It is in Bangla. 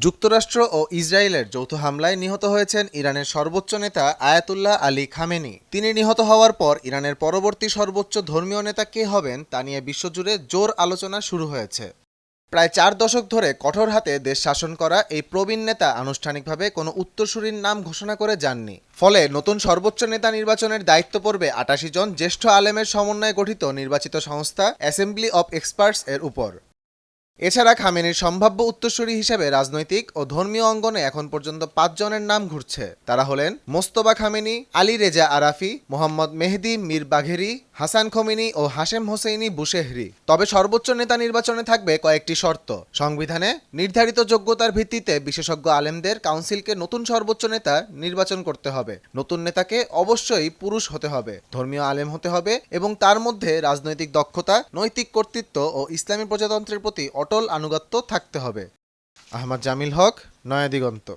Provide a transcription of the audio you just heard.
যুক্তরাষ্ট্র ও ইসরায়েলের যৌথ হামলায় নিহত হয়েছেন ইরানের সর্বোচ্চ নেতা আয়াতুল্লাহ আলী খামেনি। তিনি নিহত হওয়ার পর ইরানের পরবর্তী সর্বোচ্চ ধর্মীয় নেতা কে হবেন তা নিয়ে বিশ্বজুড়ে জোর আলোচনা শুরু হয়েছে। প্রায় 4 দশক ধরে কঠোর হাতে দেশ শাসন করা এই প্রবীণ নেতা আনুষ্ঠানিকভাবে কোনো উত্তরসূরির নাম ঘোষণা করে যাননি। ফলে নতুন সর্বোচ্চ নেতা নির্বাচনের দায়িত্ব পড়বে 88 জন জ্যেষ্ঠ আলেমের সমন্বয়ে গঠিত নির্বাচিত সংস্থা অ্যাসেম্বলি অব এক্সপার্টস এর উপর। এছাড়া খামেনির সম্ভাব্য উত্তরসূরি হিসেবে রাজনৈতিক ও ধর্মীয় অঙ্গনে এখন পর্যন্ত 5 জনের নাম ঘুরছে। তারা হলেন Mostafa Khamenei, Ali Reza Arafi, Mohammad Mehdi Mir Bagheri, Hassan Khomeini ও হাশেম হোসেইনি বুশেহরি। তবে সর্বোচ্চ নেতা নির্বাচনে থাকবে কয়েকটি শর্ত। সংবিধানে নির্ধারিত যোগ্যতার ভিত্তিতে বিশেষজ্ঞ আলেমদের কাউন্সিলকে নতুন সর্বোচ্চ নেতা নির্বাচন করতে হবে। নতুন নেতাকে অবশ্যই পুরুষ হতে হবে, ধর্মীয় আলেম হতে হবে এবং তার মধ্যে রাজনৈতিক দক্ষতা, নৈতিক কর্তৃত্ব ও ইসলামী প্রজাতন্ত্রের প্রতি অটল আনুগত্য থাকতে হবে। আহমদ জামিল হক, নয়া দিগন্ত।